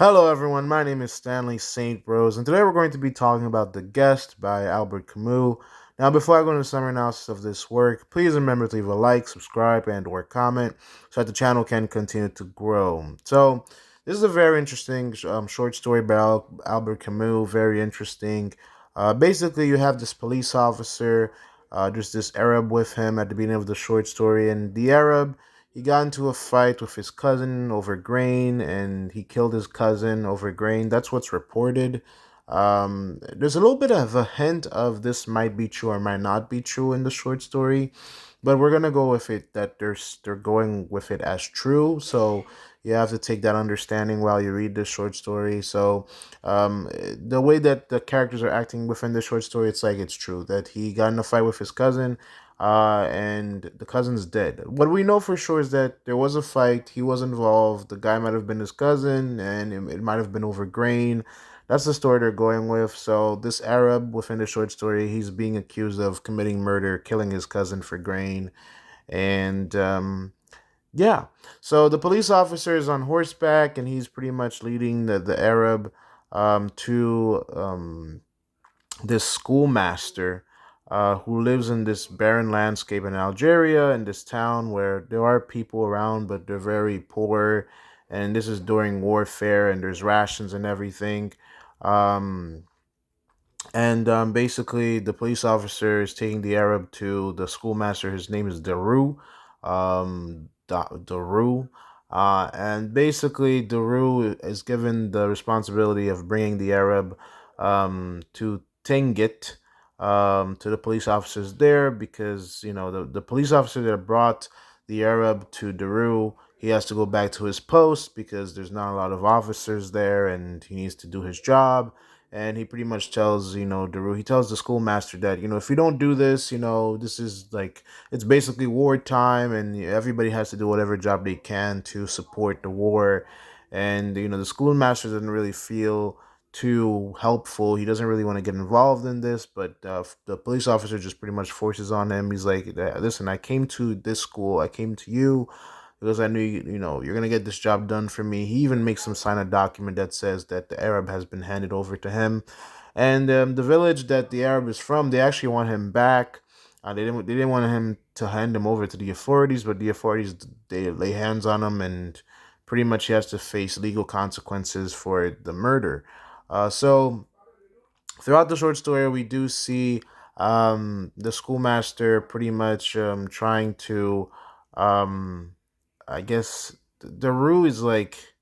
Hello, everyone. My name is Stanley St. Rose, and today we're going to be talking about The Guest by Albert Camus. Now, before I go into the summary analysis of this work, please remember to leave a like, subscribe, and/or comment so that the channel can continue to grow. So, this is a very interesting short story by Albert Camus. Very interesting. Basically, you have this police officer. There's this Arab with him at the beginning of the short story, and the Arab he got into a fight with his cousin over grain, and he killed his cousin over grain. That's what's reported. There's a little bit of a hint of this might be true or might not be true in the short story, but we're gonna go with it that they're going with it as true. So you have to take that understanding while you read this short story. So the way that the characters are acting within the short story, it's like it's true that he got in a fight with his cousin, and the cousin's dead. What we know for sure is that there was a fight. He was involved. The guy might have been his cousin, and it might have been over grain. That's the story they're going with. So this Arab within the short story, he's being accused of committing murder, killing his cousin for grain, and yeah. So the police officer is on horseback, and he's pretty much leading the Arab to this schoolmaster who lives in this barren landscape in Algeria, in this town where there are people around, but they're very poor. And this is during warfare, and there's rations and everything. Um, and basically, the police officer is taking the Arab to the schoolmaster. His name is Daru. Daru. And basically, Daru is given the responsibility of bringing the Arab to Tingit, to the police officers there, because the police officer that brought the Arab to Daru, he has to go back to his post because there's not a lot of officers there, and he needs to do his job. And he pretty much tells Daru, he tells the schoolmaster that if you don't do this, this is like, it's basically wartime, and everybody has to do whatever job they can to support the war. And the schoolmaster doesn't really feel too helpful. He doesn't really want to get involved in this, but the police officer just pretty much forces on him. He's like, listen, I came to this school, I came to you because I knew you're gonna get this job done for me. He even makes him sign a document that says that the Arab has been handed over to him, and the village that the Arab is from, they actually want him back. They didn't want him to hand him over to the authorities, but the authorities, they lay hands on him, and pretty much he has to face legal consequences for the murder. So throughout the short story, we do see the schoolmaster pretty much trying to, um, I guess, the Rue is like,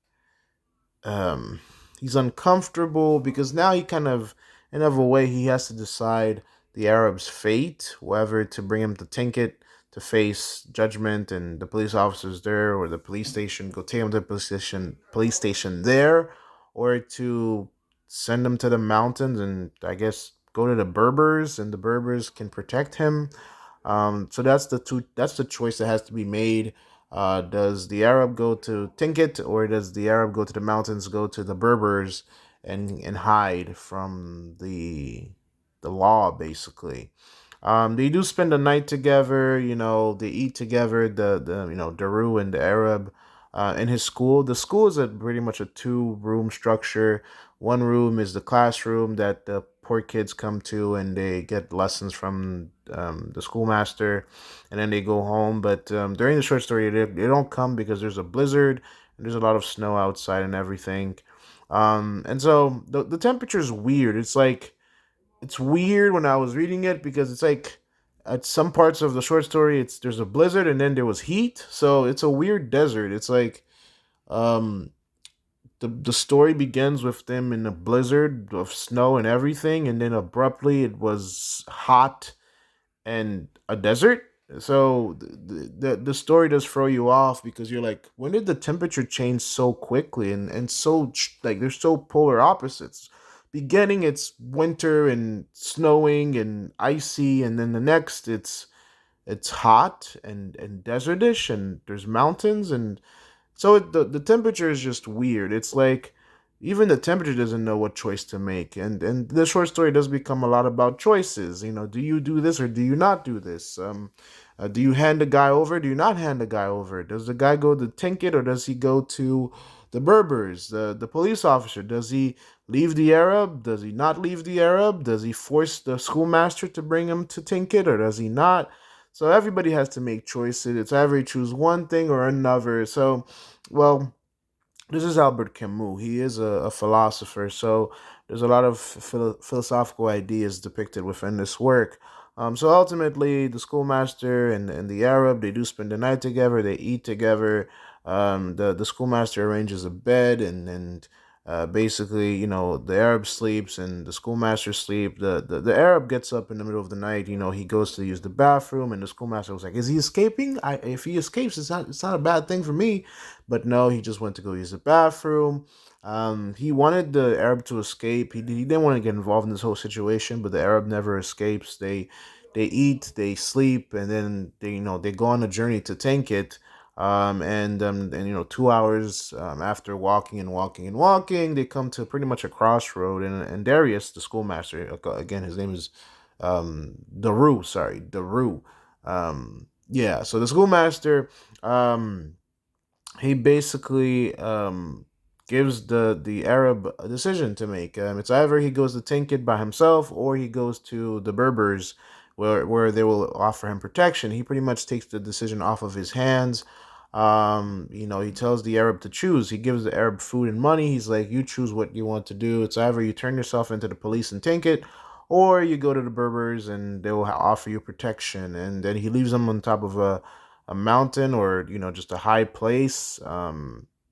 um, he's uncomfortable because now he kind of, in a way, he has to decide the Arab's fate, whether to bring him to Tinket to face judgment and the police officers there, or the police station, go take him to the police station there, or to send him to the mountains and I guess go to the Berbers, and the Berbers can protect him. So that's the choice that has to be made. Does the Arab go to Tinket, or does the Arab go to the mountains, go to the Berbers, and hide from the law, basically? They do spend the night together. They eat together. The Daru and the Arab, in his school. The school is pretty much a two-room structure. One room is the classroom that the poor kids come to, and they get lessons from the schoolmaster, and then they go home. But during the short story, they don't come because there's a blizzard and there's a lot of snow outside and everything. And so the temperature is weird. It's weird when I was reading it because it's like at some parts of the short story, there's a blizzard and then there was heat, so it's a weird desert. It's like um the story begins with them in a blizzard of snow and everything, and then abruptly it was hot and a desert. So the story does throw you off because you're like, when did the temperature change so quickly, and so like they're so polar opposites. Beginning it's winter and snowing and icy, and then the next it's hot and desertish, and there's mountains, and so the temperature is just weird. It's like even the temperature doesn't know what choice to make, and the short story does become a lot about choices. Do you do this or do you not do this? Do you hand the guy over? Do you not hand the guy over? Does the guy go to Tinket, or does he go to The Berbers, the police officer, does he leave the Arab? Does he not leave the Arab? Does he force the schoolmaster to bring him to Tinket, or does he not? So everybody has to make choices. It's either you choose one thing or another. So, well, this is Albert Camus. He is a philosopher, so there's a lot of philosophical ideas depicted within this work. So ultimately, the schoolmaster and the Arab, they do spend the night together. They eat together. The schoolmaster arranges a bed, and basically, the Arab sleeps and the schoolmaster sleep. The Arab gets up in the middle of the night. He goes to use the bathroom, and the schoolmaster was like, "Is he escaping? If he escapes, it's not a bad thing for me." But no, he just went to go use the bathroom. He wanted the Arab to escape. He didn't want to get involved in this whole situation, but the Arab never escapes. They eat, they sleep, and then they go on a journey to Tankit. And 2 hours after walking and walking and walking, they come to pretty much a crossroad. And Darius, the schoolmaster, again, his name is Daru. Sorry, Daru. Yeah. So the schoolmaster. He basically gives the Arab a decision to make. It's either he goes to Tinkit by himself or he goes to the Berbers, where they will offer him protection. He pretty much takes the decision off of his hands. He tells the Arab to choose. He gives the Arab food and money. He's like, you choose what you want to do. It's either you turn yourself into the police and Tinkit, or you go to the Berbers and they will offer you protection. And then he leaves them on top of a mountain, or just a high place,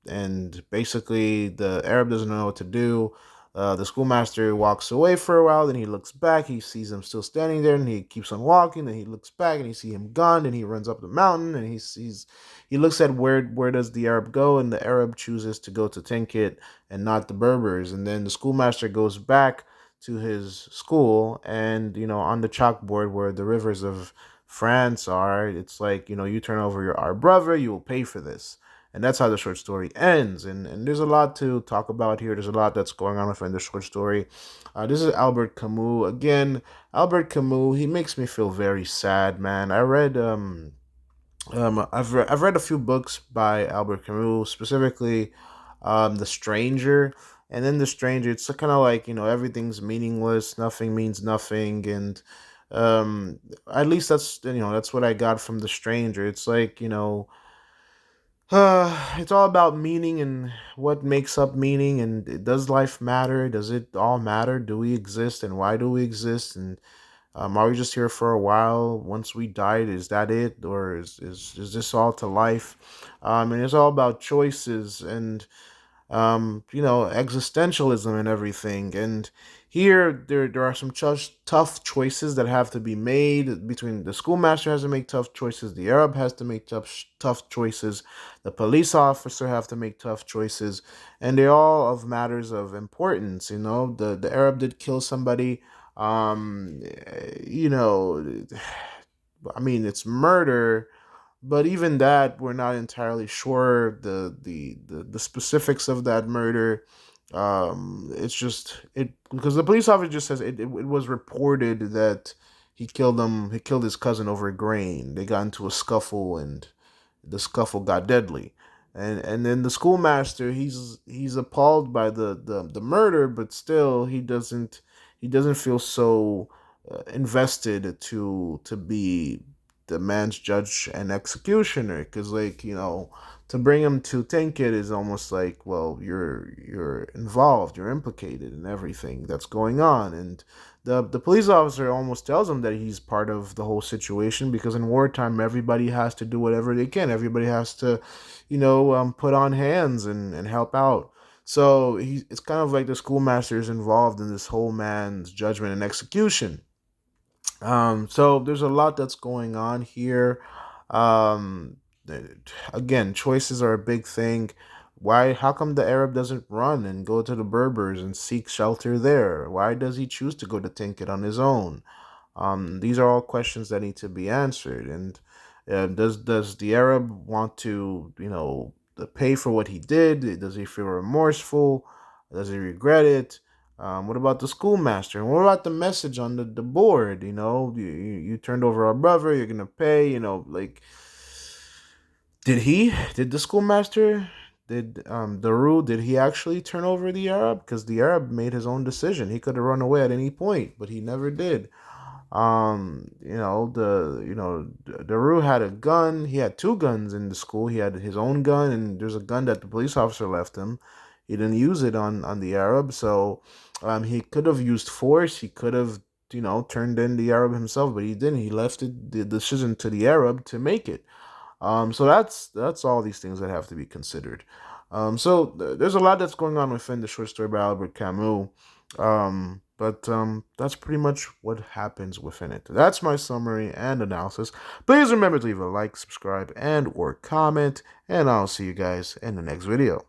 and basically the Arab doesn't know what to do. The schoolmaster walks away for a while, then he looks back, he sees him still standing there, and he keeps on walking. Then he looks back and he sees him gone, and he runs up the mountain, and he looks at where does the Arab go, and the Arab chooses to go to Tinkit and not the Berbers. And then the schoolmaster goes back to his school, and on the chalkboard where the rivers of France are, it's like, you turn over our brother, you will pay for this. And that's how the short story ends. And there's a lot to talk about here. There's a lot that's going on within the short story. This is Albert Camus. Again, Albert Camus, he makes me feel very sad, man. I've read a few books by Albert Camus, specifically The Stranger. And then The Stranger, it's kind of like, everything's meaningless, nothing means nothing, and um at least that's what I got from The Stranger. It's like, it's all about meaning and what makes up meaning, and does life matter? Does it all matter? Do we exist, and why do we exist? And are we just here for a while? Once we died, is that it, or is this all to life? And it's all about choices and existentialism and everything. And here, there are some tough choices that have to be made. Between the schoolmaster has to make tough choices, the Arab has to make tough choices, the police officer have to make tough choices, and they're all of matters of importance. The Arab did kill somebody. You know, I mean, it's murder, but even that, we're not entirely sure the specifics of that murder. It's just it because the police officer just says it was reported that he killed his cousin over grain. They got into a scuffle, and the scuffle got deadly. And then the schoolmaster, he's appalled by the murder, but still he doesn't feel so invested to be the man's judge and executioner, because, like, to bring him to Tinkit is almost like, well, you're involved, you're implicated in everything that's going on. And the police officer almost tells him that he's part of the whole situation, because in wartime everybody has to do whatever they can, everybody has to put on hands and help out. So it's kind of like the schoolmaster is involved in this whole man's judgment and execution. So there's a lot that's going on here. Um, Again, choices are a big thing. Why? How come the Arab doesn't run and go to the Berbers and seek shelter there? Why does he choose to go to Tinket on his own? These are all questions that need to be answered. And does the Arab want to, pay for what he did? Does he feel remorseful? Does he regret it? What about the schoolmaster? And what about the message on the board? You turned over our brother. You're gonna pay. Like, did the schoolmaster did Daru, did he actually turn over the Arab? Because the Arab made his own decision. He could have run away at any point, but he never did. Daru had a gun. He had two guns in the school. He had his own gun, and there's a gun that the police officer left him. He didn't use it on the Arab, so he could have used force. He could have turned in the Arab himself, but he didn't. He left the decision to the Arab to make it. So that's all these things that have to be considered. There's a lot that's going on within the short story by Albert Camus. But that's pretty much what happens within it. That's my summary and analysis. Please remember to leave a like, subscribe, and or comment, and I'll see you guys in the next video.